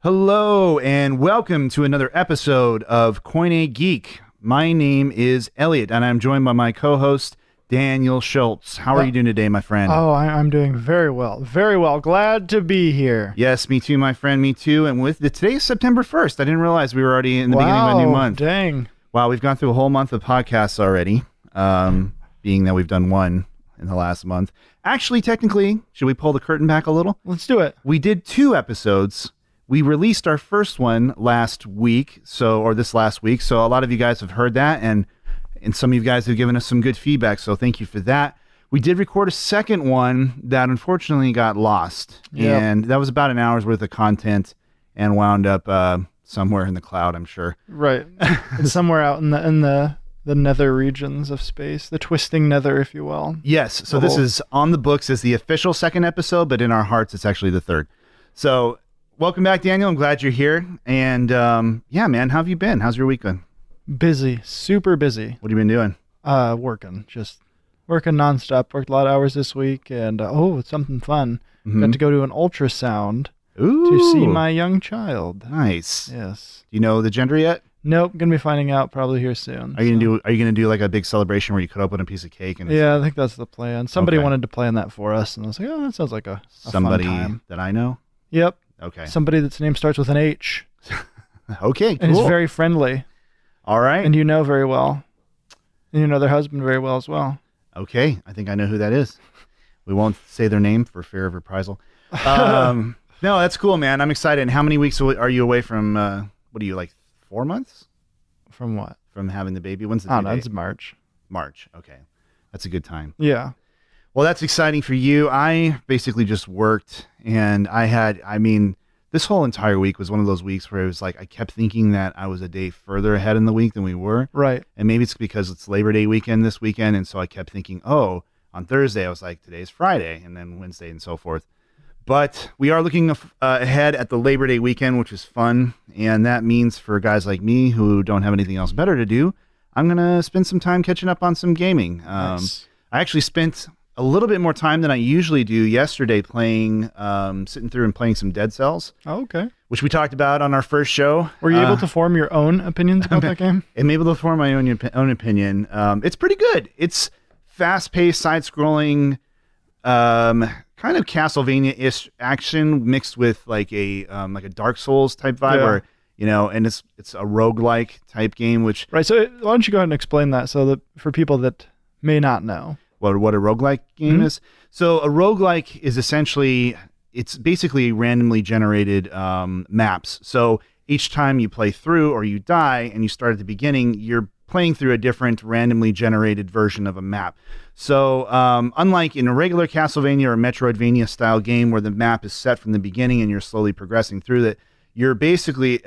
Hello and welcome to another episode of Coin A Geek. My name is Elliot and I'm joined by my co-host Daniel Schultz. How are you doing today, my friend? I'm doing very well. Very well. Glad to be here. Yes, me too, my friend. Me too. And today is September 1st. I didn't realize we were already in the beginning of a new month. Dang. Wow, we've gone through a whole month of podcasts already, being that we've done one in the last month. Actually, technically, should we pull the curtain back a little? Let's do it. We did 2 episodes. We released our first one last week, this last week. So a lot of you guys have heard that, and some of you guys have given us some good feedback. So thank you for that. We did record a second one that unfortunately got lost, and that was about an hour's worth of content, and wound up somewhere in the cloud, I'm sure. Right. It's somewhere out in the nether regions of space, the twisting nether, if you will. Yes. So this is on the books as the official second episode, but in our hearts, it's actually the third. So. Welcome back, Daniel. I'm glad you're here. And yeah, man, how have you been? How's your week been? Busy, super busy. What have you been doing? Working nonstop. Worked a lot of hours this week, and it's something fun. Got to go to an ultrasound to see my young child. Nice. Yes. Do you know the gender yet? Nope. Gonna be finding out probably here soon. Are you gonna do like a big celebration where you cut open a piece of cake and? Yeah, I think that's the plan. Somebody wanted to plan that for us, and I was like, that sounds like a somebody fun time. that I know. Yep. Okay. Somebody that's name starts with an H. Okay, cool. And is very friendly. All right. And you know very well. And you know their husband very well as well. Okay, I think I know who that is. We won't say their name for fear of reprisal. No, that's cool, man. I'm excited. And how many weeks are you away from, what are you, like 4 months? From what? From having the baby? When's the due date? No, it's March. March, okay. That's a good time. Yeah. Well, that's exciting for you. I basically just worked, and this whole entire week was one of those weeks where it was like I kept thinking that I was a day further ahead in the week than we were. Right. And maybe it's because it's Labor Day weekend this weekend, and so I kept thinking, on Thursday, I was like, today's Friday, and then Wednesday and so forth. But we are looking ahead at the Labor Day weekend, which is fun, and that means for guys like me who don't have anything else better to do, I'm going to spend some time catching up on some gaming. Nice. I actually spent a little bit more time than I usually do yesterday sitting through and playing some Dead Cells. Oh, okay. Which we talked about on our first show. Were you able to form your own opinions about that game? I'm able to form my own opinion. It's pretty good. It's fast-paced, side-scrolling, kind of Castlevania-ish action mixed with like a Dark Souls type vibe, where and it's a roguelike type game. Which right. So why don't you go ahead and explain that so that for people that may not know. What a roguelike game is. So a roguelike is essentially, it's basically randomly generated maps. So each time you play through or you die and you start at the beginning, you're playing through a different randomly generated version of a map. So unlike in a regular Castlevania or Metroidvania style game where the map is set from the beginning and you're slowly progressing through that, you're basically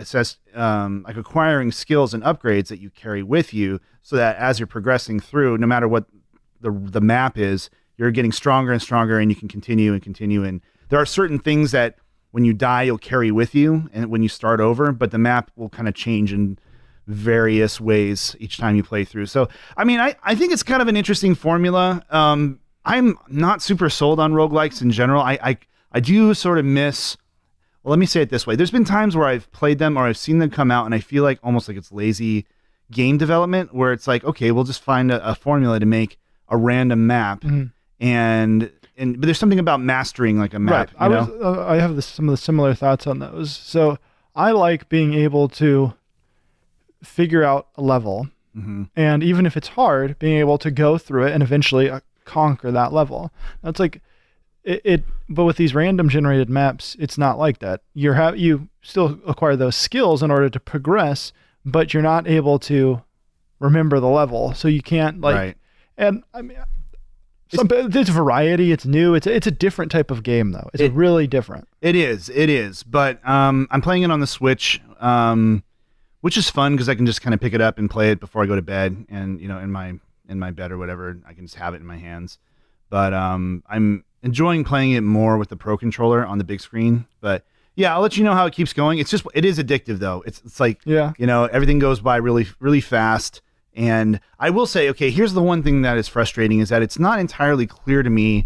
acquiring skills and upgrades that you carry with you so that as you're progressing through, no matter what the map is, you're getting stronger and stronger, and you can continue. And there are certain things that when you die, you'll carry with you, and when you start over, but the map will kind of change in various ways each time you play through. So, I think it's kind of an interesting formula. I'm not super sold on roguelikes in general. I do sort of miss. Well, let me say it this way. There's been times where I've played them or I've seen them come out, and I feel like almost like it's lazy game development, where it's like, okay, we'll just find a formula to make a random map, but there's something about mastering like a map. Right. I have some of the similar thoughts on those. So I like being able to figure out a level, and even if it's hard, being able to go through it and eventually conquer that level. That's like it. But with these random generated maps, it's not like that. You still acquire those skills in order to progress, but you're not able to remember the level, so you can't like. Right. And there's variety. It's new. It's a different type of game, though. It's really different. It is. But I'm playing it on the Switch, which is fun because I can just kind of pick it up and play it before I go to bed, and in my bed or whatever, I can just have it in my hands. But I'm enjoying playing it more with the Pro Controller on the big screen. But yeah, I'll let you know how it keeps going. It is addictive though. It's like everything goes by really really fast. And I will say, okay, here's the one thing that is frustrating is that it's not entirely clear to me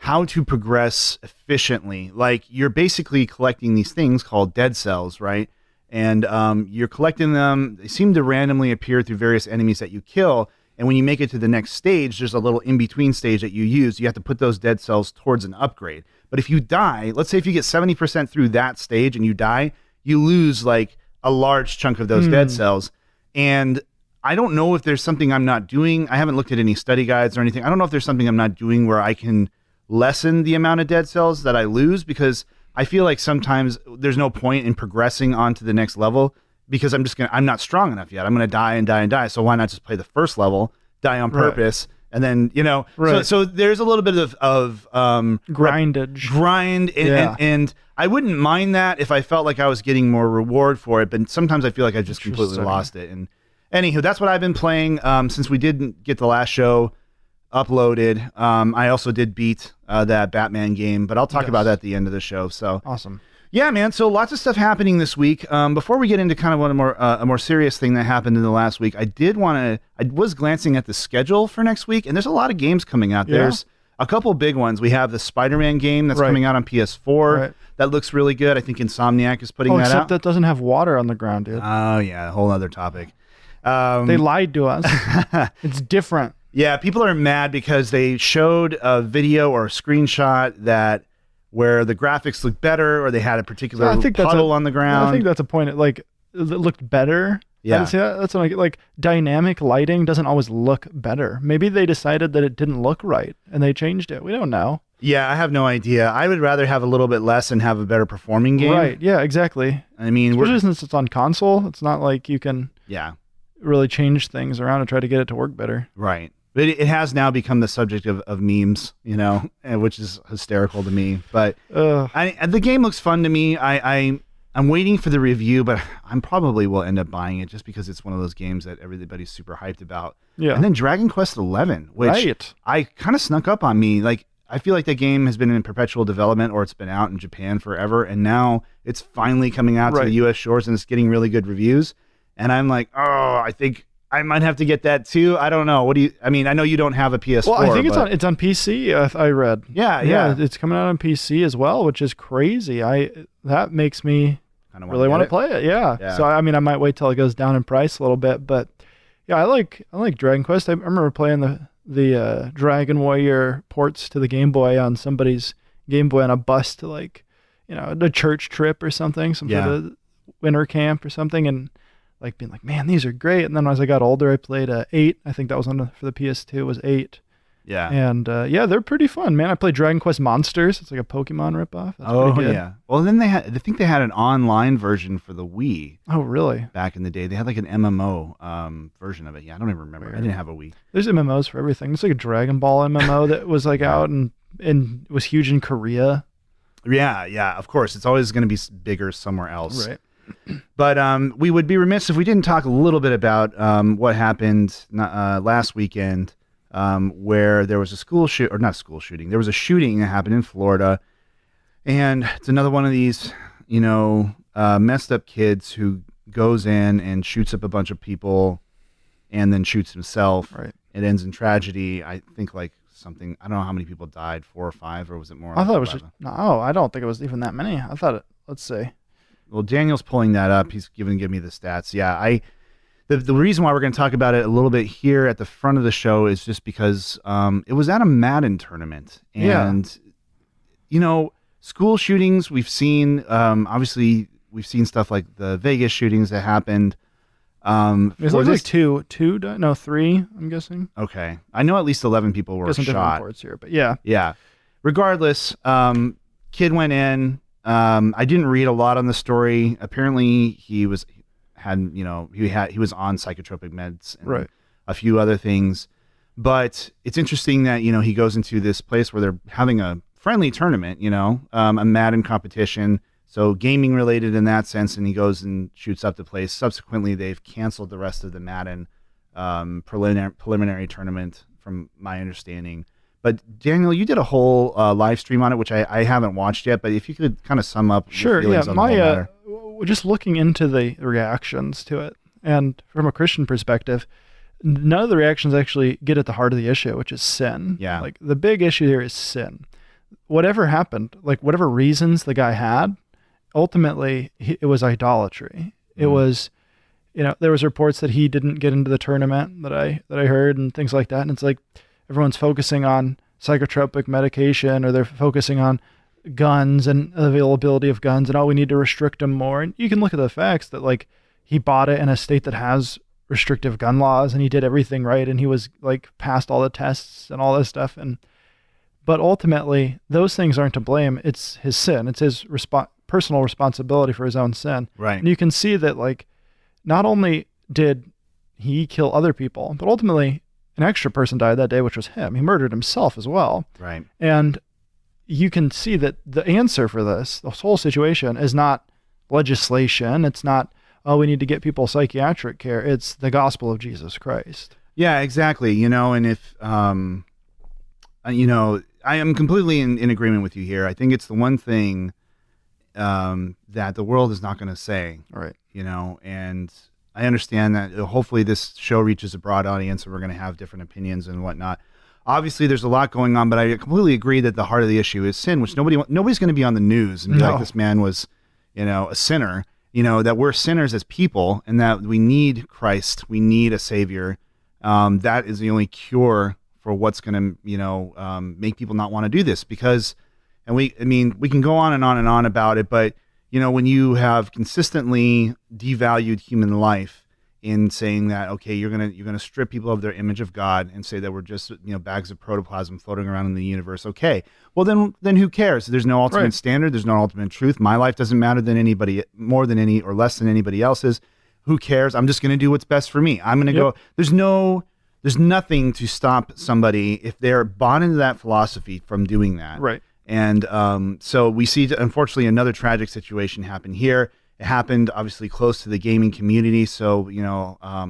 how to progress efficiently. Like you're basically collecting these things called dead cells, right? And you're collecting them. They seem to randomly appear through various enemies that you kill. And when you make it to the next stage, there's a little in-between stage that you use. You have to put those dead cells towards an upgrade. But if you die, let's say if you get 70% through that stage and you die, you lose like a large chunk of those dead cells. And I don't know if there's something I'm not doing. I haven't looked at any study guides or anything. I don't know if there's something I'm not doing where I can lessen the amount of dead cells that I lose, because I feel like sometimes there's no point in progressing on to the next level because I'm not strong enough yet. I'm going to die and die and die. So why not just play the first level, die on purpose, and then, so there's a little bit of grindage. Grind. And I wouldn't mind that if I felt like I was getting more reward for it. But sometimes I feel like I just completely lost it. And anywho, that's what I've been playing since we didn't get the last show uploaded. I also did beat that Batman game, but I'll talk about that at the end of the show. So awesome. Yeah, man. So lots of stuff happening this week. Before we get into kind of a more serious thing that happened in the last week, I was glancing at the schedule for next week, and there's a lot of games coming out. Yeah. There's a couple big ones. We have the Spider-Man game that's coming out on PS4. Right. That looks really good. I think Insomniac is putting that out. Except that doesn't have water on the ground, dude. Oh, yeah. A whole other topic. They lied to us. It's different. Yeah, people are mad because they showed a video or a screenshot where the graphics look better, or they had a particular puddle on the ground. I think that's a point. It looked better. Yeah, that's like dynamic lighting doesn't always look better. Maybe they decided that it didn't look right and they changed it. We don't know. Yeah, I have no idea. I would rather have a little bit less and have a better performing game. Right. Yeah. Exactly. I mean, especially since it's on console, it's not like you can. Yeah. Really change things around and try to get it to work better. Right. But it has now become the subject of memes, which is hysterical to me. But the game looks fun to me. I'm waiting for the review, but I'm probably will end up buying it just because it's one of those games that everybody's super hyped about. Yeah. And then Dragon Quest XI, which I kind of snuck up on me. Like, I feel like that game has been in perpetual development, or it's been out in Japan forever, and now it's finally coming out to the U.S. shores, and it's getting really good reviews. And I'm like, I think I might have to get that too. I don't know. I know you don't have a PS4. Well, I think it's on PC. I read. Yeah. It's coming out on PC as well, which is crazy. That makes me really want to play it. Yeah. So I might wait till it goes down in price a little bit, but yeah, I like Dragon Quest. I remember playing the Dragon Warrior ports to the Game Boy on somebody's Game Boy on a bus to a church trip or something, some sort of winter camp or something, and like being like, man, these are great. And then as I got older, I played 8. I think that was for the PS2 was 8. Yeah. And they're pretty fun, man. I played Dragon Quest Monsters. It's like a Pokemon ripoff. That's pretty good. Yeah. Well, then I think they had an online version for the Wii. Oh, really? Back in the day, they had like an MMO version of it. Yeah, I don't even remember. Weird. I didn't have a Wii. There's MMOs for everything. There's like a Dragon Ball MMO that was like out and was huge in Korea. Yeah. Of course, it's always going to be bigger somewhere else. Right. But we would be remiss if we didn't talk a little bit about what happened last weekend, where there was not school shooting. There was a shooting that happened in Florida, and it's another one of these, messed up kids who goes in and shoots up a bunch of people, and then shoots himself. Right. It ends in tragedy. I think I don't know how many people died, 4 or 5, or was it more? I thought it was I don't think it was even that many. I thought let's see. Well, Daniel's pulling that up. He's give me the stats. Yeah, the reason why we're going to talk about it a little bit here at the front of the show is just because it was at a Madden tournament, and school shootings we've seen. Obviously, we've seen stuff like the Vegas shootings that happened. It looks like 2, 3. I'm guessing. Okay, I know at least 11 people were shot. Different reports here, but yeah. Regardless, kid went in. I didn't read a lot on the story. Apparently, he was on psychotropic meds and a few other things. But it's interesting that he goes into this place where they're having a friendly tournament, a Madden competition, so gaming related in that sense. And he goes and shoots up the place. Subsequently, they've canceled the rest of the Madden preliminary tournament, from my understanding. But Daniel, you did a whole live stream on it, which I haven't watched yet. But if you could kind of sum up your feelings on the whole matter. Just looking into the reactions to it, and from a Christian perspective, none of the reactions actually get at the heart of the issue, which is sin. Yeah. Like the big issue here is sin. whatever happened, like whatever reasons the guy had, ultimately it was idolatry. It was, there was reports that he didn't get into the tournament that I heard and things like that. And it's like everyone's focusing on psychotropic medication, or they're focusing on guns and availability of guns, and we need to restrict them more. And you can look at the facts that like he bought it in a state that has restrictive gun laws, and he did everything right, and he was like passed all the tests and all this stuff. But ultimately those things aren't to blame. It's his sin. It's his personal responsibility for his own sin. Right. And you can see that like not only did he kill other people, but ultimately an extra person died that day, which was him. He murdered himself as well. Right. And you can see that the answer for this whole situation is not legislation. It's not, we need to get people psychiatric care. It's the gospel of Jesus Christ. Yeah, exactly. And if, I am completely in agreement with you here. I think it's the one thing that the world is not going to say. Right. And I understand that hopefully this show reaches a broad audience and we're going to have different opinions and whatnot. Obviously, there's a lot going on, but I completely agree that the heart of the issue is sin, which nobody's going to be on the news and be like, this man was, a sinner. That we're sinners as people and that we need Christ. We need a savior. That is the only cure for what's going to, make people not want to do this because, we can go on and on and on about it, but when you have consistently devalued human life in saying that, okay, you're gonna strip people of their image of God and say that we're just bags of protoplasm floating around in the universe. Okay, well then who cares? There's no ultimate standard. There's no ultimate truth. My life doesn't matter than anybody more than any or less than anybody else's. Who cares? I'm just gonna do what's best for me. I'm gonna go. There's nothing to stop somebody if they're bought into that philosophy from doing that. Right. And so we see, unfortunately, another tragic situation happen here. It happened, obviously, close to the gaming community. So,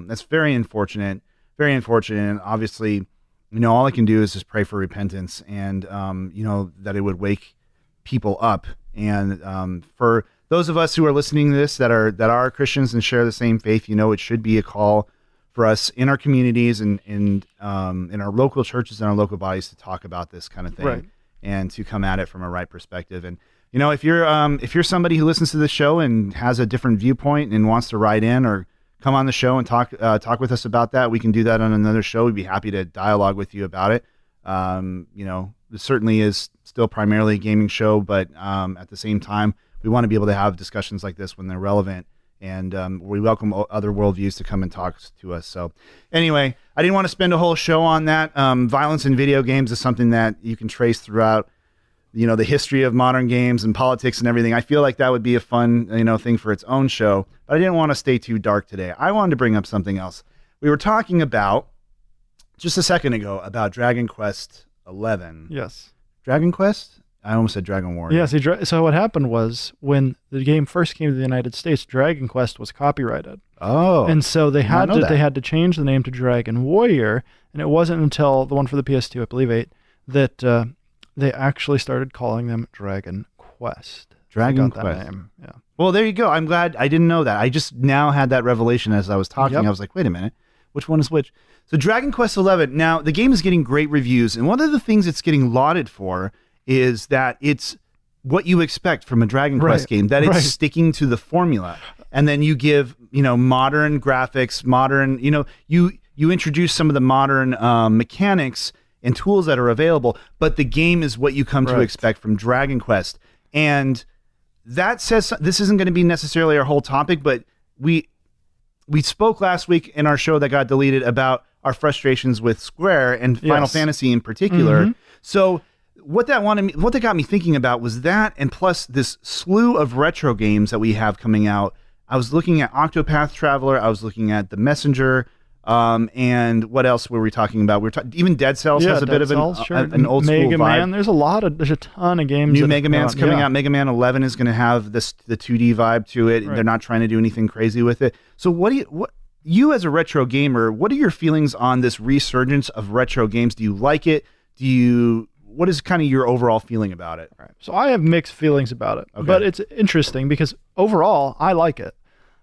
that's very unfortunate. Very unfortunate. And obviously, all I can do is just pray for repentance and, that it would wake people up. And for those of us who are listening to this that are Christians and share the same faith, it should be a call for us in our communities and in our local churches and our local bodies to talk about this kind of thing. Right. And to come at it from a right perspective. And if you're somebody who listens to the show and has a different viewpoint and wants to write in or come on the show and talk with us about that, we can do that on another show. We'd be happy to dialogue with you about it. This certainly is still primarily a gaming show, but at the same time, we want to be able to have discussions like this when they're relevant. And we welcome other worldviews to come and talk to us. So anyway, I didn't want to spend a whole show on that. Violence in video games is something that you can trace throughout, the history of modern games and politics and everything. I feel like that would be a fun, thing for its own show. But I didn't want to stay too dark today. I wanted to bring up something else. We were talking about, just a second ago, about Dragon Quest 11. Yes. Dragon Quest? I almost said Dragon Warrior. Yeah, so what happened was when the game first came to the United States, Dragon Quest was copyrighted. Oh. And so they had to change the name to Dragon Warrior, and it wasn't until the one for the PS2, I believe 8, that they actually started calling them Dragon Quest. Dragon Quest. That name. Yeah. Well, there you go. I'm glad I didn't know that. I just now had that revelation as I was talking. Yep. I was like, wait a minute, which one is which? So Dragon Quest 11. Now, the game is getting great reviews, and one of the things it's getting lauded for is that it's what you expect from a Dragon Quest game, that it's sticking to the formula. And then you give, modern graphics, modern, you introduce some of the modern mechanics and tools that are available, but the game is what you come to expect from Dragon Quest. And that says, this isn't going to be necessarily our whole topic, but we spoke last week in our show that got deleted about our frustrations with Square and Final Fantasy in particular. Mm-hmm. So what that got me thinking about was that, and plus this slew of retro games that we have coming out. I was looking at Octopath Traveler. I was looking at The Messenger. And what else were we talking about? Even Dead Cells has a bit of an old school Mega vibe. Man. There's a ton of games. New Mega Man's coming out. Mega Man 11 is going to have the 2D vibe to it. They're not trying to do anything crazy with it. So what you as a retro gamer, what are your feelings on this resurgence of retro games? Do you like it? What is kind of your overall feeling about it? Right. So I have mixed feelings about it, but it's interesting because overall I like it.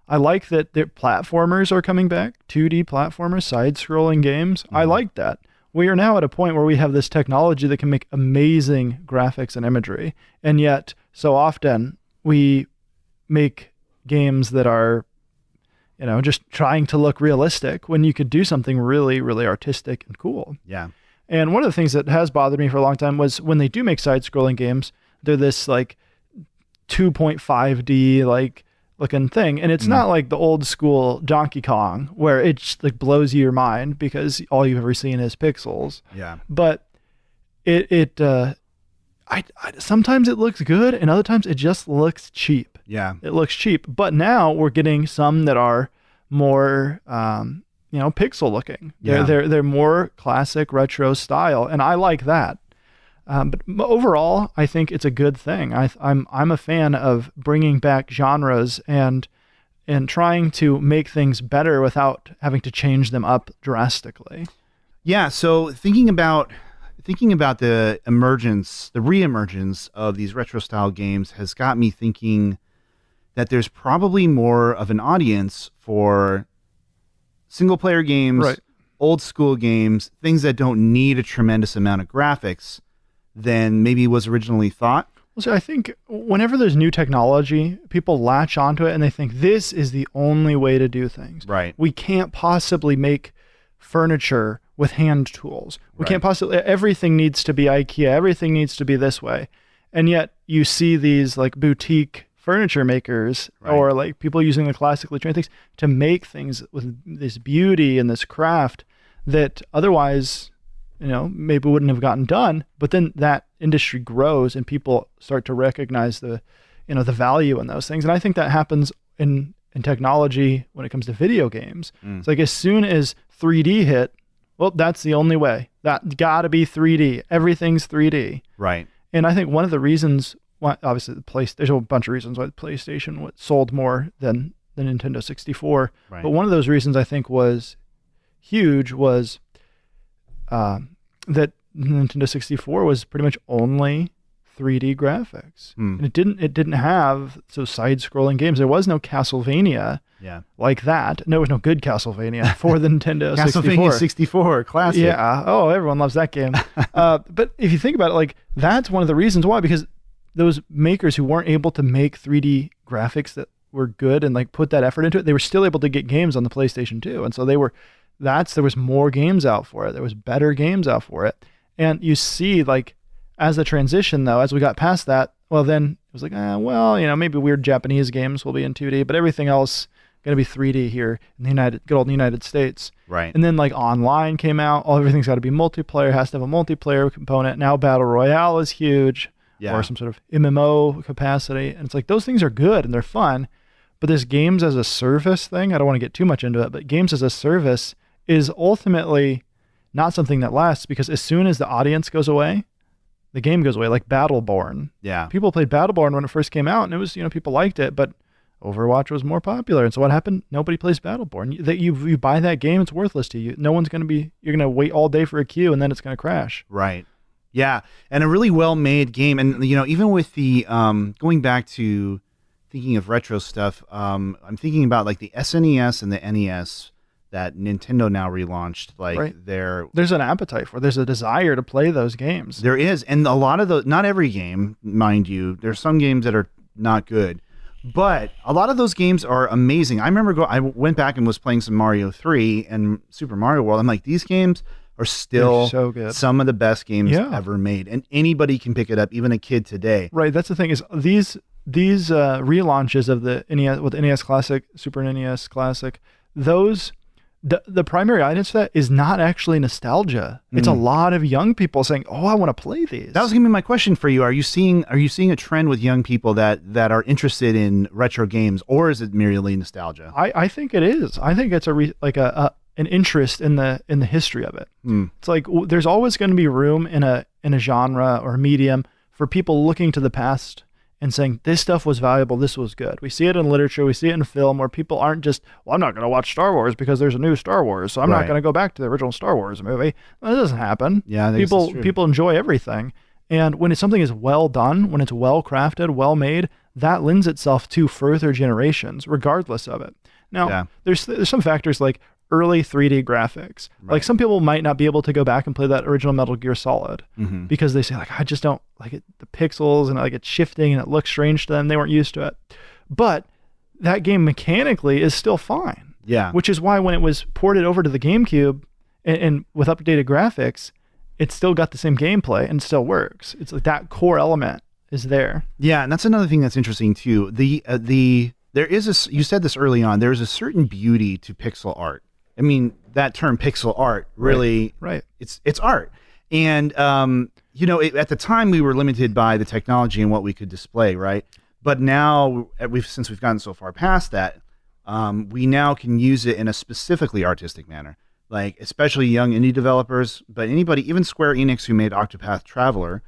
I like that the platformers are coming back, 2D platformers, side-scrolling games. Mm-hmm. I like that. we are now at a point where we have this technology that can make amazing graphics and imagery, and yet so often we make games that are, just trying to look realistic when you could do something really, really artistic and cool. Yeah. And one of the things that has bothered me for a long time was when they do make side-scrolling games, they're this like 2.5D like looking thing, and it's not like the old school Donkey Kong where it just like blows your mind because all you've ever seen is pixels. Yeah. But I sometimes it looks good, and other times it just looks cheap. Yeah. It looks cheap. But now we're getting some that are more pixel looking. They're more classic retro style, and I like that. But overall, I think it's a good thing. I'm a fan of bringing back genres and trying to make things better without having to change them up drastically. Yeah. So thinking about the reemergence of these retro style games has got me thinking that there's probably more of an audience for single player games, right, old school games, things that don't need a tremendous amount of graphics than maybe was originally thought. Well, so I think whenever there's new technology, people latch onto it and they think this is the only way to do things. Right. We can't possibly make furniture with hand tools. We can't possibly, everything needs to be IKEA. Everything needs to be this way. And yet you see these like boutique furniture makers or like people using the classically trained things to make things with this beauty and this craft that otherwise, maybe wouldn't have gotten done. But then that industry grows and people start to recognize the value in those things. And I think that happens in technology when it comes to video games. It's like as soon as 3D hit, well, that's the only way. That gotta be 3D. Everything's 3D. Right. And I think one of the reasons why, obviously there's a bunch of reasons why the PlayStation sold more than the Nintendo 64. Right. But one of those reasons I think was huge was that Nintendo 64 was pretty much only 3D graphics. And it didn't have side-scrolling games. There was no Castlevania like that. There was no good Castlevania for the Nintendo 64. Castlevania 64, classic. Yeah. Oh, everyone loves that game. But if you think about it, like that's one of the reasons why, because those makers who weren't able to make 3D graphics that were good and like put that effort into it, they were still able to get games on the PlayStation 2. And so there was more games out for it. There was better games out for it. And you see like as a transition though, as we got past that, well then it was like, maybe weird Japanese games will be in 2D, but everything else going to be 3D here in the good old United States. Right. And then like online came out, everything's got to be multiplayer, has to have a multiplayer component. Now Battle Royale is huge. Or some sort of MMO capacity. And it's like, those things are good and they're fun, but this games as a service thing, I don't want to get too much into it, but games as a service is ultimately not something that lasts, because as soon as the audience goes away, the game goes away, like Battleborn. Yeah. People played Battleborn when it first came out and it was, people liked it, but Overwatch was more popular. And so what happened? Nobody plays Battleborn. You buy that game, it's worthless to you. No one's going to be, you're going to wait all day for a queue and then it's going to crash. Right. Yeah, and a really well-made game. And, even with the, going back to thinking of retro stuff, I'm thinking about like the SNES and the NES that Nintendo now relaunched. Like there's an appetite for, there's a desire to play those games. There is. And a lot of not every game, mind you, there's some games that are not good, but a lot of those games are amazing. I remember I went back and was playing some Mario 3 and Super Mario World. I'm like, these games are still so good. Some of the best games ever made, and anybody can pick it up, even a kid today. Right. That's the thing is these relaunches of the NES with NES Classic, Super NES Classic, those the primary audience for that is not actually nostalgia. It's a lot of young people saying, "Oh, I want to play these." That was gonna be my question for you. Are you seeing a trend with young people that are interested in retro games, or is it merely nostalgia? I think it is. I think it's an interest in the history of it. It's like there's always going to be room in a genre or a medium for people looking to the past and saying this stuff was valuable, this was good. We see it in literature, we see it in film, where people aren't just, well, I'm not going to watch Star Wars because there's a new Star Wars, so I'm not going to go back to the original Star Wars movie. Well, that doesn't happen. Yeah, I think people enjoy everything, and when something is well done, when it's well crafted, well made, that lends itself to further generations, regardless of it. Now, there's some factors like early 3D graphics. Right. Like some people might not be able to go back and play that original Metal Gear Solid Mm-hmm. because they say like, I just don't like it, the pixels and like it's shifting and it looks strange to them. They weren't used to it. But that game mechanically is still fine. Yeah. Which is why when it was ported over to the GameCube and with updated graphics, it still got the same gameplay and still works. It's like that core element is there. Yeah, and that's another thing that's interesting too. There is you said this early on. There is a certain beauty to pixel art. I mean, that term pixel art really, right. It's art. And at the time we were limited by the technology and what we could display, right? But now since we've gotten so far past that, we now can use it in a specifically artistic manner. Like especially young indie developers, but anybody, even Square Enix, who made Octopath Traveler,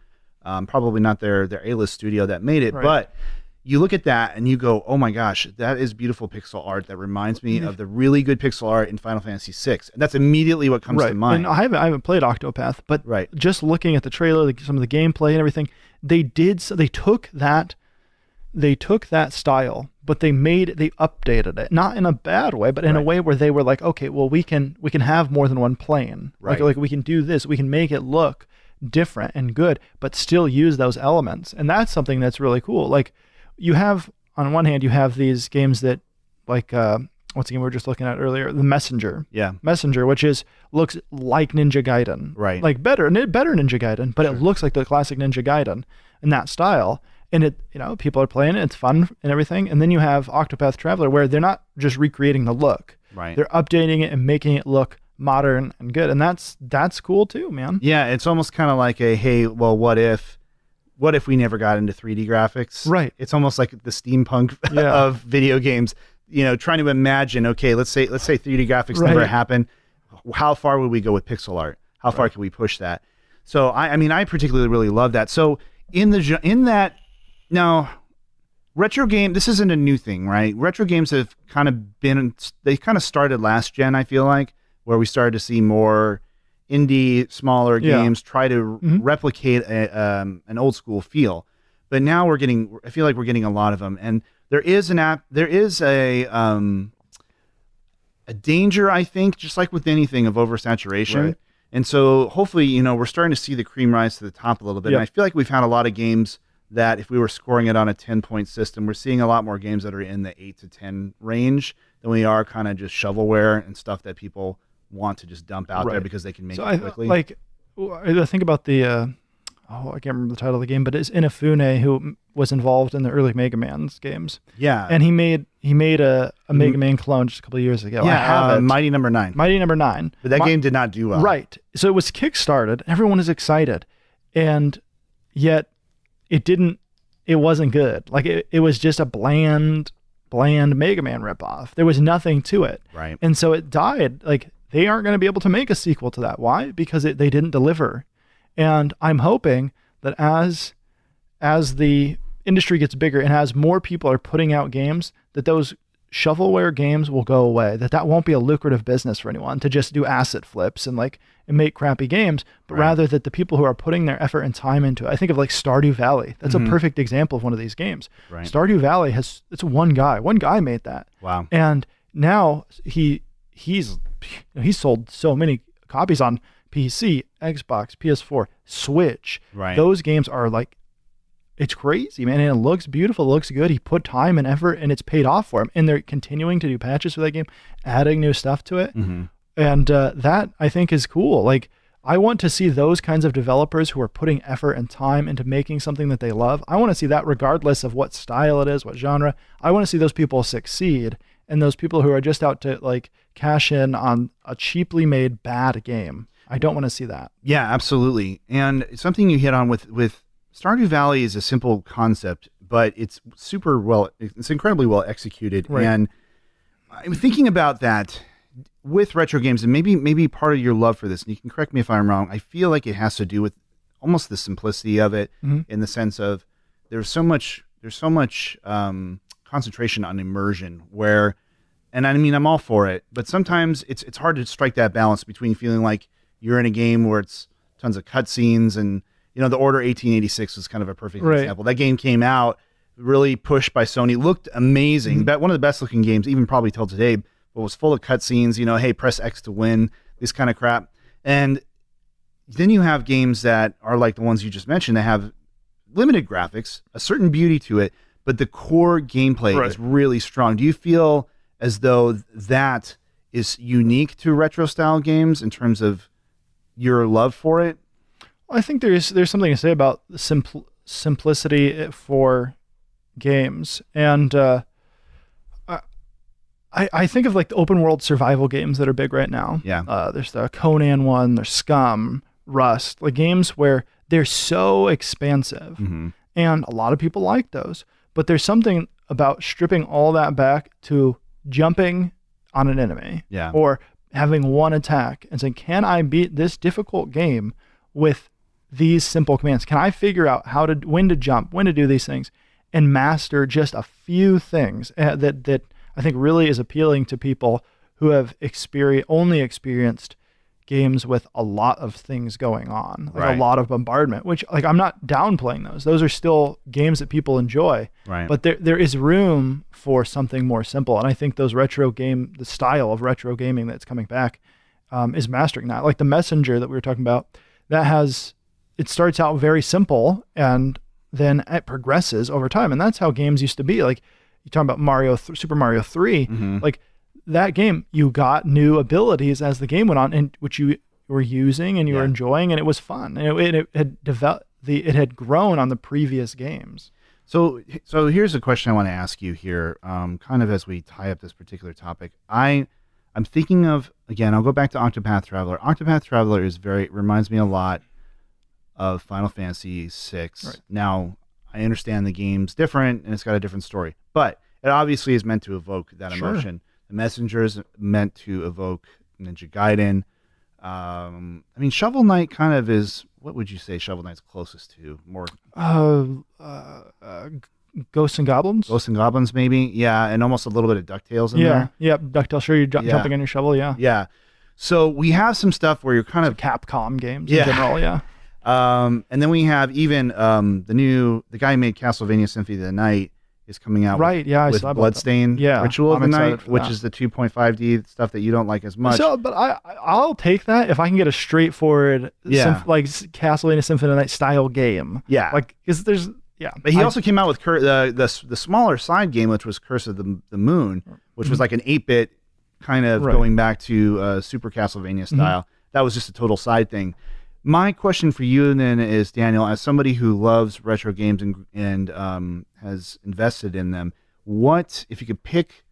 probably not their A-list studio that made it, but you look at that and you go, oh my gosh, that is beautiful pixel art that reminds me of the really good pixel art in Final Fantasy VI. And that's immediately what comes to mind. And I haven't played Octopath, but just looking at the trailer, some of the gameplay and everything, they took that style, but they updated it, not in a bad way, but in a way where they were like, okay, well, we can have more than one plane. Like we can do this, we can make it look different and good, but still use those elements. And that's something that's really cool. Like you have, on one hand, you have these games that like, what's the game we were just looking at earlier? The Messenger. Yeah. Messenger, which looks like Ninja Gaiden. Right. Like better Ninja Gaiden, but it looks like the classic Ninja Gaiden in that style. And people are playing it, it's fun and everything. And then you have Octopath Traveler, where they're not just recreating the look. Right. They're updating it and making it look modern and good. And that's cool too, man. Yeah, it's almost kind of like hey, well, what if we never got into 3D graphics? Right. It's almost like the steampunk of video games, trying to imagine, okay, let's say 3D graphics never happen. How far would we go with pixel art? How far can we push that? So I particularly really love that. So in that, now, retro game, this isn't a new thing, right? Retro games have kind of started last gen, I feel like, where we started to see more indie, smaller games try to replicate an old school feel. But now I feel like we're getting a lot of them. And there is a danger, I think, just like with anything, of oversaturation. Right. And so hopefully, we're starting to see the cream rise to the top a little bit. Yep. And I feel like we've had a lot of games that if we were scoring it on a 10-point system, we're seeing a lot more games that are in the 8 to 10 range than we are kind of just shovelware and stuff that people want to just dump out there because they can make it quickly. I think about the, I can't remember the title of the game, but it's Inafune, who was involved in the early Mega Man's games. Yeah. And he made a Mega Man clone just a couple of years ago. Yeah, I have it. Mighty Number 9. Mighty Number 9. But that game did not do well. Right. So it was kickstarted. Everyone is excited. And yet it wasn't good. Like it was just a bland Mega Man ripoff. There was nothing to it. Right. And so it died. Like they aren't going to be able to make a sequel to that. Why? Because they didn't deliver. And I'm hoping that as the industry gets bigger and as more people are putting out games, that those shovelware games will go away. That won't be a lucrative business for anyone to just do asset flips and make crappy games, but rather that the people who are putting their effort and time into it. I think of like Stardew Valley. That's a perfect example of one of these games. Right. Stardew Valley it's one guy. One guy made that. Wow. And now he's sold so many copies on PC, Xbox, PS4, Switch. Right. Those games are like, it's crazy, man. And it looks beautiful. It looks good. He put time and effort and it's paid off for him. And they're continuing to do patches for that game, adding new stuff to it. Mm-hmm. And that I think is cool. Like I want to see those kinds of developers who are putting effort and time into making something that they love. I want to see that regardless of what style it is, what genre. I want to see those people succeed. And those people who are just out to like cash in on a cheaply made bad game. I don't want to see that. Yeah, absolutely. And something you hit on with Stardew Valley is a simple concept, but it's incredibly well executed. Right. And I'm thinking about that with retro games, and maybe part of your love for this, and you can correct me if I'm wrong, I feel like it has to do with almost the simplicity of it, in the sense of there's so much concentration on immersion and I mean, I'm all for it, but sometimes it's hard to strike that balance between feeling like you're in a game where it's tons of cutscenes and, The Order 1886 was kind of a perfect example. That game came out really pushed by Sony, looked amazing, one of the best looking games, even probably till today, but was full of cutscenes. Hey, press X to win. This kind of crap. And then you have games that are like the ones you just mentioned that have limited graphics, a certain beauty to it, but the core gameplay is really strong. Do you feel as though that is unique to retro style games in terms of your love for it? I think there's something to say about the simplicity for games, and I think of like the open world survival games that are big right now. Yeah. There's the Conan one, there's Scum, Rust, like games where they're so expansive, and a lot of people like those. But there's something about stripping all that back to jumping on an enemy, or having one attack and saying, can I beat this difficult game with these simple commands? Can I figure out when to jump, when to do these things, and master just a few things that I think really is appealing to people who have only experienced games with a lot of things going on, like a lot of bombardment, which like I'm not downplaying those. Those are still games that people enjoy, but there is room for something more simple. And I think the style of retro gaming that's coming back is mastering that. Like the Messenger that we were talking about, it starts out very simple and then it progresses over time. And that's how games used to be. Like you're talking about Super Mario 3, like that game, you got new abilities as the game went on, and which you were using and you were enjoying, and it was fun. And it had developed, it had grown on the previous games. So here's a question I want to ask you here, kind of as we tie up this particular topic. I'm thinking of, again, I'll go back to Octopath Traveler. Octopath Traveler reminds me a lot of Final Fantasy VI. Right. Now, I understand the game's different and it's got a different story, but it obviously is meant to evoke that emotion. The Messenger is meant to evoke Ninja Gaiden. I mean, Shovel Knight kind of is, what would you say Shovel Knight's closest to? More Ghosts and Goblins? Ghosts and Goblins, maybe. Yeah, and almost a little bit of DuckTales in there. Yeah, DuckTales. Sure, you're jumping on your shovel, Yeah. So we have some stuff where you're kind of... Capcom games in general, yeah. And then we have even the guy who made Castlevania Symphony of the Night is coming out with Bloodstained Ritual of the Night, which is the 2.5D stuff that you don't like as much. So, but I'll take that if I can get a straightforward like Castlevania Symphony of the Night style game. Yeah. Like, because there's... Yeah, but he also came out with the smaller side game, which was Curse of the Moon, which was like an 8-bit kind of going back to Super Castlevania style. That was just a total side thing. My question for you then is, Daniel, as somebody who loves retro games and has invested in them, what, if you could pick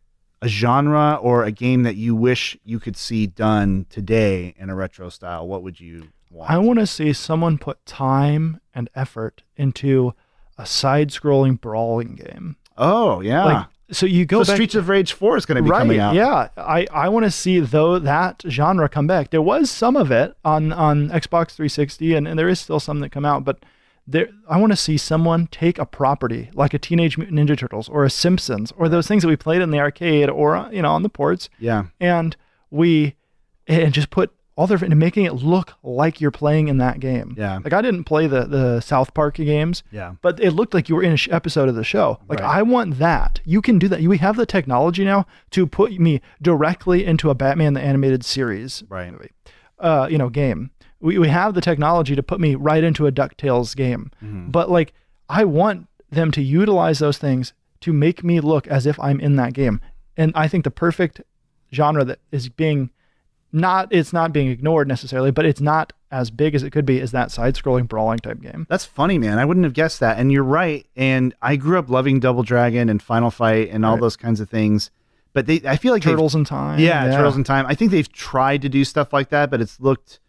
a genre or a game that you wish you could see done today in a retro style, what would you want? I want to see someone put time and effort into a side-scrolling brawling game. Oh, yeah. Like, so you go back, Streets of Rage 4 is going to be coming out. Yeah, I want to see that genre come back. There was some of it on Xbox 360, and there is still some that come out, but I want to see someone take a property like a Teenage Mutant Ninja Turtles or a Simpsons or those things that we played in the arcade or on the ports. Yeah. And just put all their and making it look like you're playing in that game. Yeah. Like I didn't play the South Park games. Yeah. But it looked like you were in an episode of the show. Like I want that. You can do that. We have the technology now to put me directly into a Batman the Animated Series. Right. Game. We have the technology to put me right into a DuckTales game. But like I want them to utilize those things to make me look as if I'm in that game. And I think the perfect genre that is it's not being ignored necessarily, but it's not as big as it could be, is that side-scrolling brawling type game. That's funny, man. I wouldn't have guessed that. And you're right. And I grew up loving Double Dragon and Final Fight and all those kinds of things. But I feel like Turtles in Time. Yeah, Turtles in Time. I think they've tried to do stuff like that, but it's looked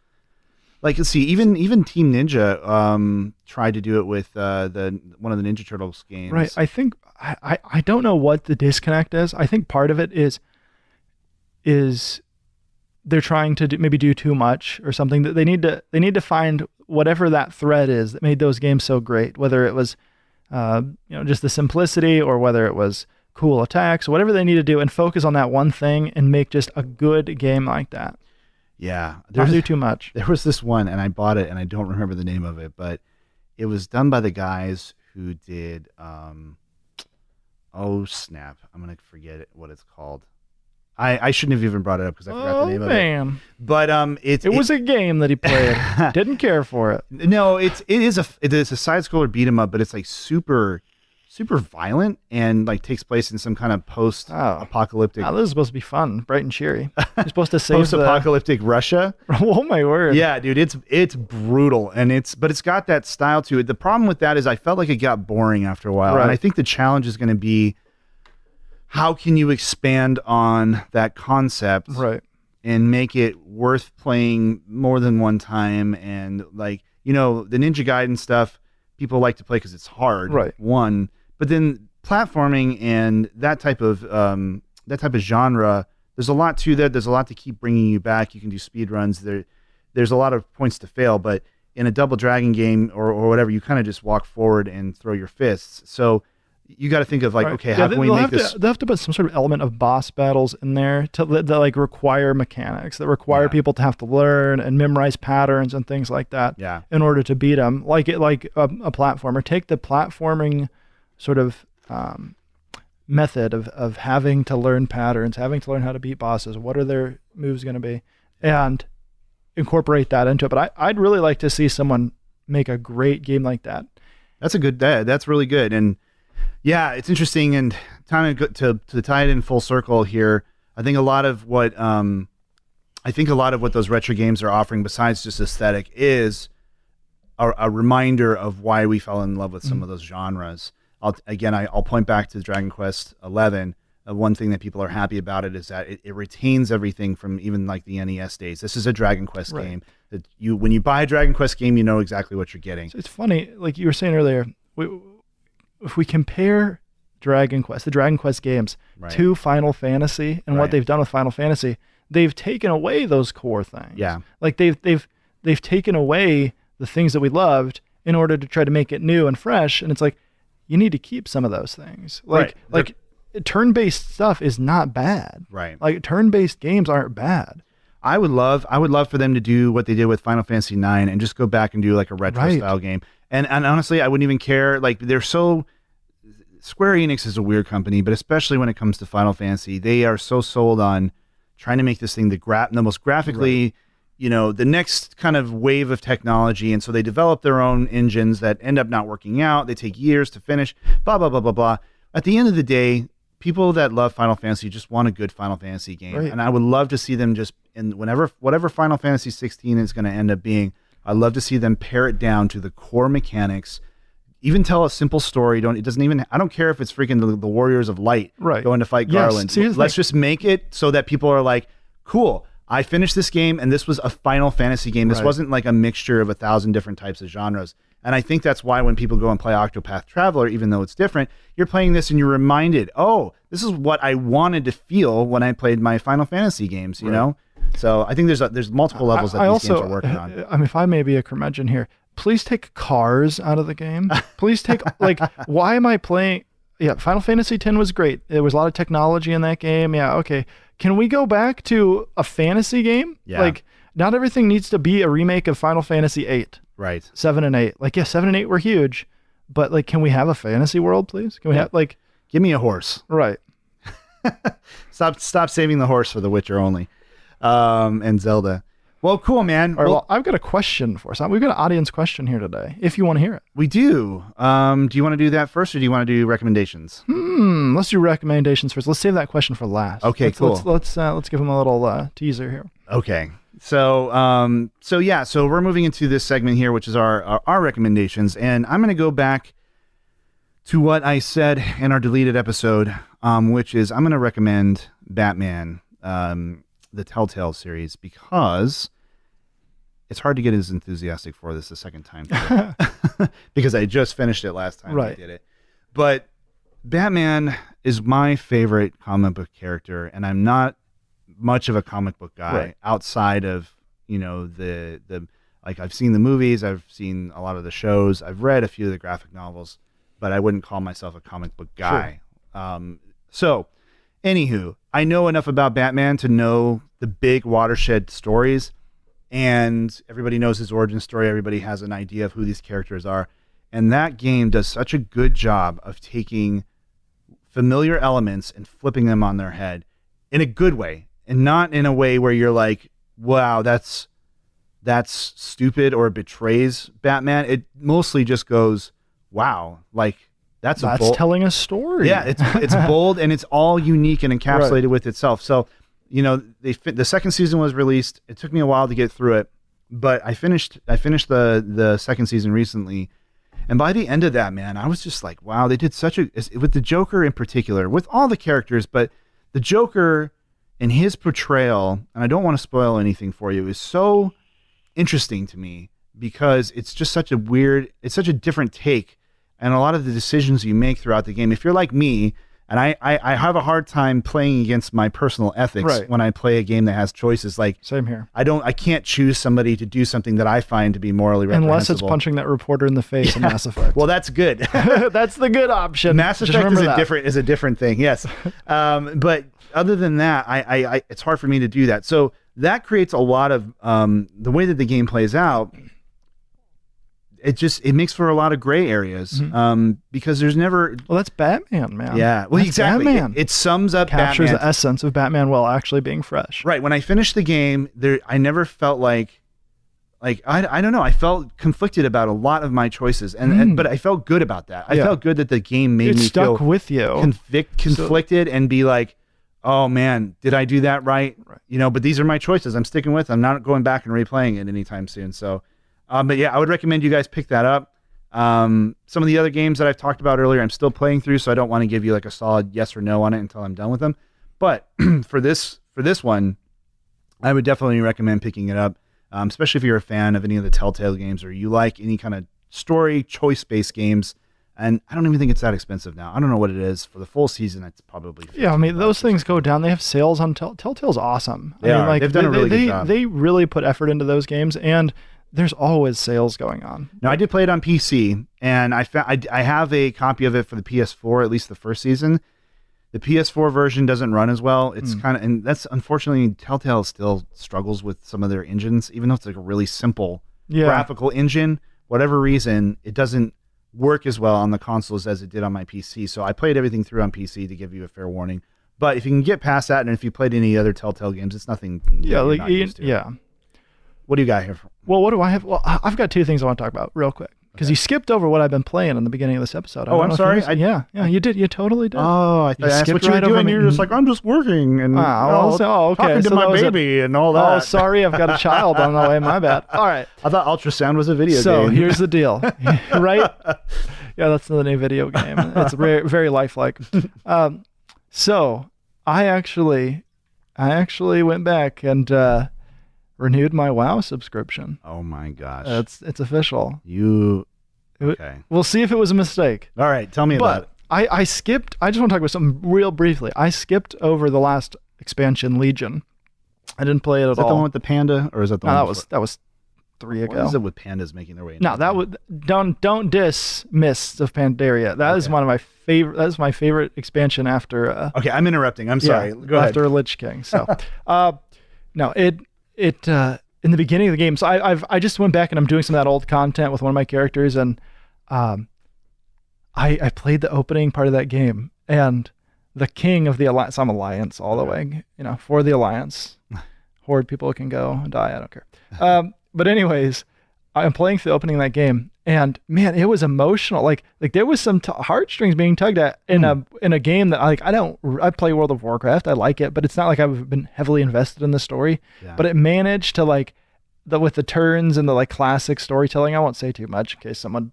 like, let's see, even Team Ninja tried to do it with one of the Ninja Turtles games. Right. I think I don't know what the disconnect is. I think part of it is they're trying to maybe do too much or something. That they need to find whatever that thread is that made those games so great, whether it was just the simplicity or whether it was cool attacks, whatever they need to do, and focus on that one thing and make just a good game like that. Yeah. Don't do too much. There was this one, and I bought it, and I don't remember the name of it, but it was done by the guys who did, oh snap, I'm going to forget what it's called. I shouldn't have even brought it up because I forgot the name of it. Man. But it was a game that he played. Didn't care for it. No, it is a side scroller beat 'em up, but it's like super violent and like takes place in some kind of post apocalyptic. This is supposed to be fun, bright and cheery. You're supposed to save post apocalyptic Russia. Oh my word! Yeah, dude, it's brutal but it's got that style to it. The problem with that is I felt like it got boring after a while, and I think the challenge is going to be how can you expand on that concept, right, and make it worth playing more than one time. And like, the Ninja Gaiden stuff, people like to play because it's hard, right? One. But then platforming and that type of genre, there's a lot to that. There's a lot to keep bringing you back. You can do speed runs. There's a lot of points to fail. But in a Double Dragon game or whatever, you kind of just walk forward and throw your fists. So you got to think of like, okay, how can we make this? They'll have to put some sort of element of boss battles in there that like require mechanics, that require people to have to learn and memorize patterns and things like that. Yeah. In order to beat them, like a platformer. Take the platforming sort of method of having to learn patterns, having to learn how to beat bosses. What are their moves going to be, and incorporate that into it. But I'd really like to see someone make a great game like that. That's really good. And yeah, it's interesting. And time to tie it in full circle here, I think a lot of what those retro games are offering, besides just aesthetic, is a reminder of why we fell in love with some of those genres. I'll point back to Dragon Quest XI. One thing that people are happy about it is that it retains everything from even like the NES days. This is a Dragon Quest game that when you buy a Dragon Quest game, you know exactly what you're getting. So it's funny, like you were saying earlier, if we compare the Dragon Quest games to Final Fantasy and what they've done with Final Fantasy, they've taken away those core things. Yeah, like they've taken away the things that we loved in order to try to make it new and fresh. And it's like, you need to keep some of those things. Like turn-based stuff is not bad. Right. Like turn-based games aren't bad. I would love for them to do what they did with Final Fantasy IX and just go back and do like a retro style game. And honestly, I wouldn't even care. Like Square Enix is a weird company, but especially when it comes to Final Fantasy, they are so sold on trying to make this thing the most graphically, the next kind of wave of technology. And so they develop their own engines that end up not working out. They take years to finish, blah, blah, blah, blah, blah. At the end of the day, people that love Final Fantasy just want a good Final Fantasy game. Right. And I would love to see them just whatever Final Fantasy 16 is going to end up being, I'd love to see them pare it down to the core mechanics, even tell a simple story. I don't care if it's freaking the Warriors of Light going to fight Garland. Let's just make it so that people are like, cool, I finished this game and this was a Final Fantasy game. This wasn't like a mixture of 1,000 different types of genres. And I think that's why when people go and play Octopath Traveler, even though it's different, you're playing this and you're reminded, oh, this is what I wanted to feel when I played my Final Fantasy games, you know? So I think there's multiple levels that these games are working on. I mean, if I may be a curmudgeon here, please take cars out of the game. Please take, why am I playing? Yeah, Final Fantasy X was great. There was a lot of technology in that game. Yeah, okay. Can we go back to a fantasy game? Yeah. Like, not everything needs to be a remake of Final Fantasy VIII. Right. 7 and 8. 7 and 8 were huge, but can we have a fantasy world, please? Can we have give me a horse. Right. Stop saving the horse for The Witcher only, and Zelda. Well, cool, man. All right, well, I've got a question for us. We've got an audience question here today, if you want to hear it. We do. Do you want to do that first, or do you want to do recommendations? Let's do recommendations first. Let's save that question for last. Okay, cool. Let's give them a little teaser here. Okay. So we're moving into this segment here, which is our recommendations, and I'm going to go back to what I said in our deleted episode, which is I'm going to recommend Batman, the Telltale series, because it's hard to get as enthusiastic for this a second time because I just finished it last time I did it. But Batman is my favorite comic book character, and I'm not much of a comic book guy outside of the I've seen the movies, I've seen a lot of the shows, I've read a few of the graphic novels, but I wouldn't call myself a comic book guy. So anywho, I know enough about Batman to know the big watershed stories, and everybody knows his origin story. Everybody has an idea of who these characters are, and that game does such a good job of taking familiar elements and flipping them on their head in a good way, and not in a way where you're like, wow, that's stupid or betrays Batman. It mostly just goes, wow, like that's telling a story. Yeah, it's bold, and it's all unique and encapsulated with itself. So, the second season was released. It took me a while to get through it, but I finished the second season recently. And by the end of that, man, I was just like, wow, they did with the Joker in particular, with all the characters, but the Joker and his portrayal, and I don't want to spoil anything for you, is so interesting to me because it's just such a different take, and a lot of the decisions you make throughout the game. If you're like me, and I have a hard time playing against my personal ethics when I play a game that has choices. Like, same here. I can't choose somebody to do something that I find to be morally reprehensible. Unless it's punching that reporter in the face in Mass Effect. Well, that's good. That's the good option. Mass Effect is a different thing. Yes. But other than that, I it's hard for me to do that. So that creates a lot of the way that the game plays out. It makes for a lot of gray areas because there's never. Well, that's Batman, man. Yeah, well, that's exactly. Batman. It sums up captures Batman. The essence of Batman while actually being fresh. Right. When I finished the game, I never felt like I don't know. I felt conflicted about a lot of my choices, but I felt good about that. I felt good that the game made me stuck feel with you, conflicted, and be like, oh man, did I do that right? But these are my choices. I'm sticking with. I'm not going back and replaying it anytime soon. So. But yeah, I would recommend you guys pick that up. Some of the other games that I've talked about earlier, I'm still playing through, so I don't want to give you like a solid yes or no on it until I'm done with them. But for this one, I would definitely recommend picking it up, especially if you're a fan of any of the Telltale games or you like any kind of story choice-based games. And I don't even think it's that expensive now. I don't know what it is for the full season. It's probably I mean, those things go down. They have sales on Telltale's awesome. They've done a really good job. They really put effort into those games, and there's always sales going on. Now, I did play it on PC, and I have a copy of it for the PS4, at least the first season. The PS4 version doesn't run as well. It's and that's unfortunately, Telltale still struggles with some of their engines, even though it's like a really simple graphical engine. Whatever reason, it doesn't work as well on the consoles as it did on my PC. So I played everything through on PC to give you a fair warning. But if you can get past that, and if you played any other Telltale games, it's nothing. What do you got here? Well, what do I have? Well, I've got two things I want to talk about real quick because you skipped over what I've been playing in the beginning of this episode. I'm sorry. Yeah, you did. You totally did. Oh, I that's what you were doing. You're just like, I'm just working and okay. talking to my baby and all that. Oh, sorry, I've got a child on the way. My bad. All right. I thought ultrasound was a video game. So here's the deal, right? Yeah, that's the new video game. It's very, very lifelike. So I actually went back and renewed my WoW subscription. Oh my gosh. It's official. Okay. We'll see if it was a mistake. All right, tell me about it. I skipped, I just want to talk about something real briefly. I skipped over the last expansion, Legion. I didn't play it at all. Is that the one with the panda, or is that the one? That was 3 ago. What is it with pandas making their way into No, that would don't diss Mists of Pandaria. That is one of my favorite. That is my favorite expansion after. Okay, I'm interrupting. I'm sorry. Go ahead. After Lich King. So, no, it in the beginning of the game. So I just went back and I'm doing some of that old content with one of my characters, and I played the opening part of that game, and the king of the Alliance. I'm Alliance all the way. For the Alliance, Horde people can go and die. I don't care. But anyways, I'm playing through the opening of that game, and man, it was emotional. Like there was some heartstrings being tugged at in a game that I play World of Warcraft. I like it, but it's not like I've been heavily invested in the story. Yeah. But it managed to with the turns and the classic storytelling. I won't say too much in case someone,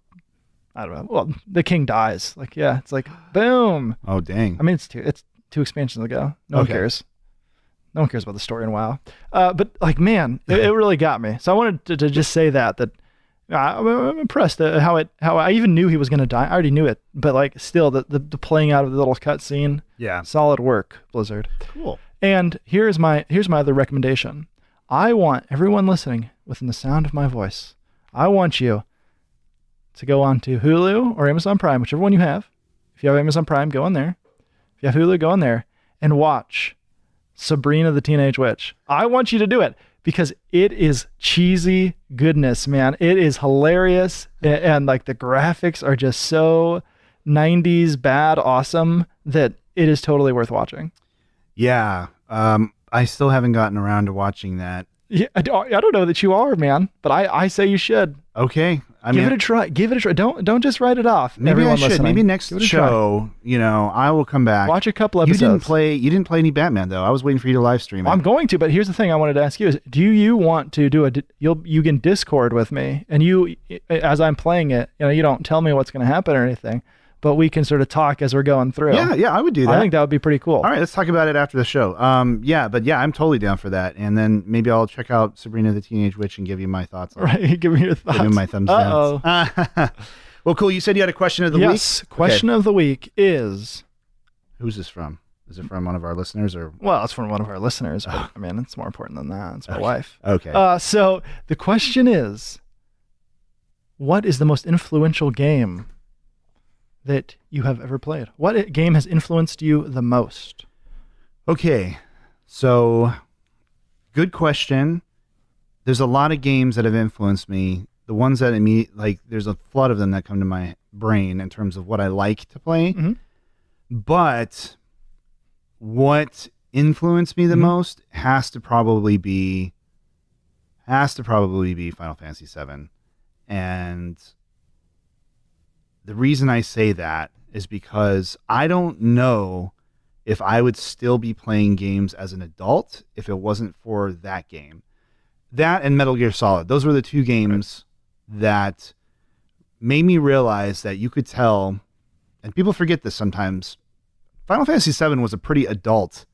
I don't know. Well, the king dies. It's like boom. Oh dang. I mean, it's two expansions ago. No one cares. No one cares about the story in WoW. But man, it really got me. So I wanted to just say that I'm impressed at how I even knew he was going to die. I already knew it, but still the playing out of the little cutscene. Yeah. Solid work, Blizzard. Cool. And here's my other recommendation. I want everyone listening within the sound of my voice. I want you to go on to Hulu or Amazon Prime, whichever one you have. If you have Amazon Prime, go on there. If you have Hulu, go on there and watch Sabrina the Teenage Witch. I want you to do it because it is cheesy goodness, man. It is hilarious, and the graphics are just so 90s bad awesome that it is totally worth watching. Yeah. I still haven't gotten around to watching that. Yeah, I don't know that you are, man, but I say you should. Okay. I Give mean, it a try. Give it a try. Don't just write it off. maybe Everyone I should. listening. Maybe next Give it a try. show, I will come back. Watch a couple You episodes. you didn't play any Batman though. I was waiting for you to live stream it. Well, I'm going to, but here's the thing I wanted to ask you is, do you want to do you can Discord with me, and you, as I'm playing it, you don't tell me what's going to happen or anything, but we can sort of talk as we're going through. Yeah, I would do that. I think that would be pretty cool. All right, let's talk about it after the show. I'm totally down for that. And then maybe I'll check out Sabrina the Teenage Witch and give you my thoughts on it. Right, give me your thoughts. Give me my thumbs down. Well, cool. You said you had a question of the week? Yes, question of the week is... Who's this from? Is it from one of our listeners or? Well, it's from one of our listeners, but I mean, it's more important than that. It's my wife. Okay. So the question is, what is the most influential game that you have ever played? What game has influenced you the most? Okay. So, good question. There's a lot of games that have influenced me. The ones that there's a flood of them that come to my brain in terms of what I like to play. Mm-hmm. But what influenced me the most has to probably be Final Fantasy VII. And the reason I say that is because I don't know if I would still be playing games as an adult if it wasn't for that game. That and Metal Gear Solid. Those were the two games that made me realize that you could tell, and people forget this sometimes, Final Fantasy VII was a pretty adult,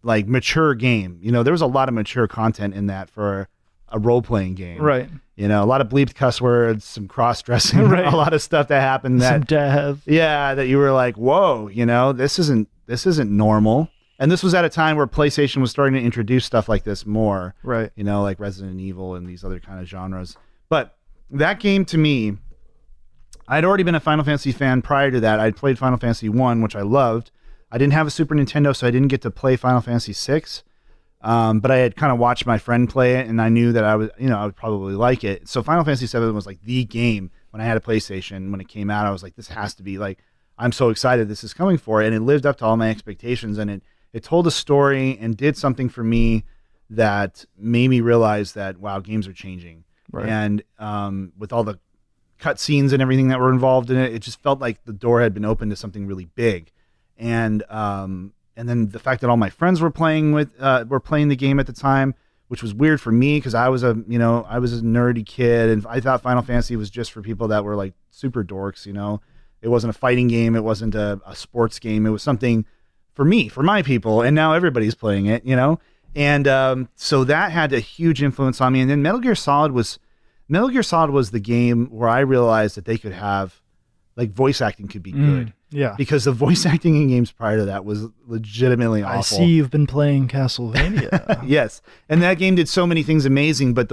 mature game. There was a lot of mature content in that for a role-playing game. Right. A lot of bleeped cuss words, some cross-dressing, Right. a lot of stuff that happened Some death. Yeah, that you were like, whoa, this isn't normal. And this was at a time where PlayStation was starting to introduce stuff like this more. Right. Like Resident Evil and these other kind of genres. But that game to me, I'd already been a Final Fantasy fan prior to that. I'd played Final Fantasy 1, which I loved. I didn't have a Super Nintendo, so I didn't get to play Final Fantasy 6. But I had kind of watched my friend play it, and I knew that I would probably like it. So Final Fantasy 7 was like the game when I had a PlayStation. When it came out, I was like, this has to be I'm so excited this is coming for it. And it lived up to all my expectations, and it told a story and did something for me that made me realize that, wow, games are changing. Right. And with all the cutscenes and everything that were involved in it, it just felt like the door had been opened to something really big. And then the fact that all my friends were playing the game at the time, which was weird for me because I was a nerdy kid, and I thought Final Fantasy was just for people that were like super dorks. It wasn't a fighting game, it wasn't a sports game, it was something for me, for my people, and now everybody's playing it. And so that had a huge influence on me. And then Metal Gear Solid was the game where I realized that they could have voice acting could be good. Yeah. Because the voice acting in games prior to that was legitimately awful. I see you've been playing Castlevania. Yes. And that game did so many things amazing, but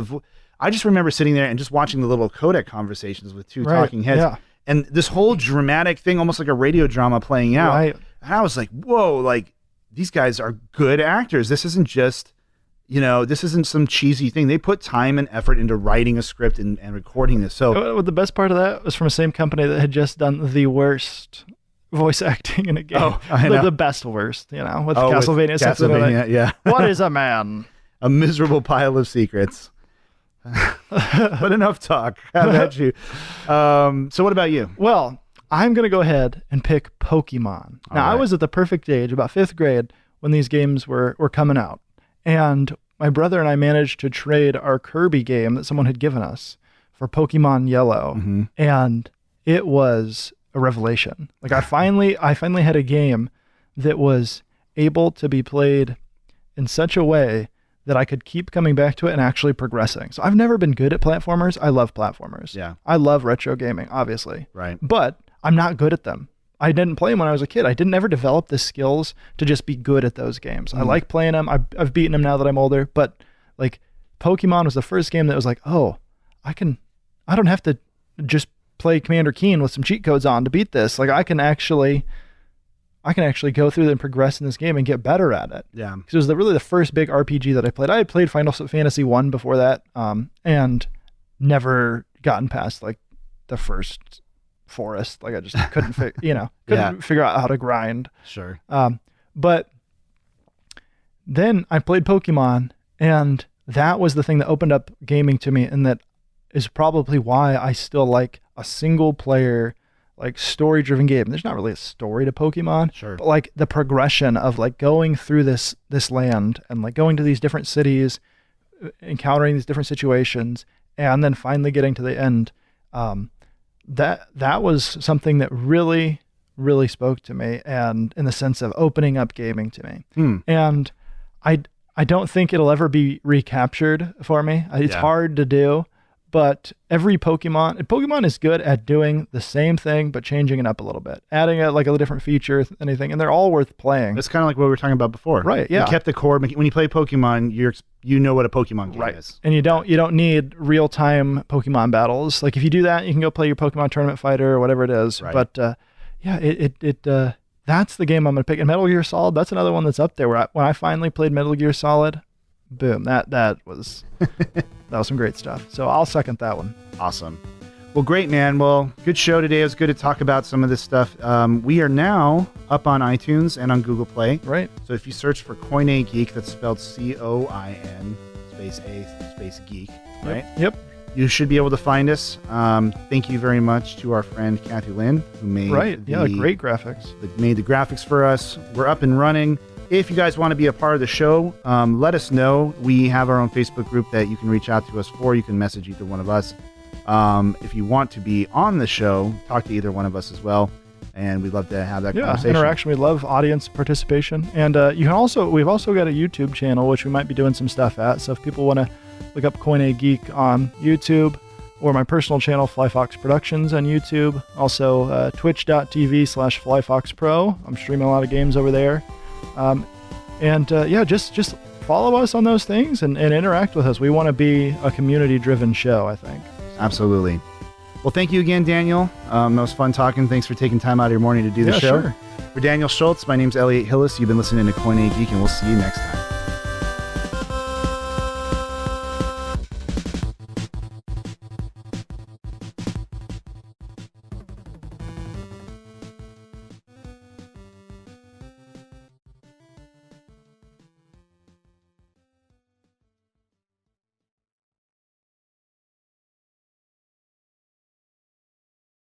I just remember sitting there and just watching the little codec conversations with two talking heads. Yeah. And this whole dramatic thing, almost like a radio drama playing out. Right. And I was like, whoa, these guys are good actors. This isn't just, this isn't some cheesy thing. They put time and effort into writing a script and recording this. So the best part of that was from the same company that had just done the worst voice acting in a game. Oh, I know. The best worst, with Castlevania. With Castlevania, yeah. What is a man? A miserable pile of secrets. But enough talk. How about you? So what about you? Well, I'm going to go ahead and pick Pokemon. Now, I was at the perfect age, about 5th grade, when these games were coming out. And my brother and I managed to trade our Kirby game that someone had given us for Pokemon Yellow. Mm-hmm. And it was a revelation. I finally had a game that was able to be played in such a way that I could keep coming back to it and actually progressing. So I've never been good at platformers. I love platformers. Yeah. I love retro gaming, obviously. Right. But I'm not good at them. I didn't play them when I was a kid. I didn't ever develop the skills to just be good at those games. I like playing them. I've beaten them now that I'm older, but Pokemon was the first game that was like, oh, I don't have to just play Commander Keen with some cheat codes on to beat this. I can actually go through and progress in this game and get better at it. Yeah. Because it was really the first big RPG that I played. I had played Final Fantasy 1 before that, and never gotten past the first forest. I just couldn't figure out how to grind. Sure. But then I played Pokemon, and that was the thing that opened up gaming to me, and that is probably why I still like a single player, like story-driven game. There's not really a story to Pokemon, Sure. but like the progression of like going through this land and like going to these different cities, encountering these different situations, and then finally getting to the end. That was something that really, really spoke to me, and in the sense of opening up gaming to me. And I don't think it'll ever be recaptured for me. It's hard to do, but every Pokemon is good at doing the same thing but changing it up a little bit, adding a different feature, anything, and they're all worth playing. It's kind of like what we were talking about before, right? Yeah, you kept the core. When you play Pokemon, you know what a Pokemon game is, and you don't need real time Pokemon battles. Like if you do that, you can go play your Pokemon Tournament Fighter or whatever it is. Right. But that's the game I'm gonna pick. And Metal Gear Solid, that's another one that's up there. When I finally played Metal Gear Solid, boom, that was that was some great stuff. So I'll second that one. Awesome. Well, great, man. Well, good show today. It was good to talk about some of this stuff. We are now up on iTunes and on Google Play. Right. So if you search for Coin A Geek, that's spelled COIN space A space geek, right? Yep. You should be able to find us. Thank you very much to our friend Kathy Lynn, who made great graphics. Made the graphics for us. We're up and running. If you guys want to be a part of the show, let us know. We have our own Facebook group that you can reach out to us for. You can message either one of us. If you want to be on the show, talk to either one of us as well. And we'd love to have that conversation. Interaction. We love audience participation. And we've also got a YouTube channel, which we might be doing some stuff at. So if people want to look up Coin A Geek on YouTube, or my personal channel, FlyFox Productions on YouTube. Also, twitch.tv/FlyFoxPro. I'm streaming a lot of games over there. Just follow us on those things and interact with us. We want to be a community-driven show, I think. Absolutely. Well, thank you again, Daniel. It was fun talking. Thanks for taking time out of your morning to do the show. Sure. For Daniel Schultz, my name's Elliot Hillis. You've been listening to Coin A Geek, and we'll see you next time.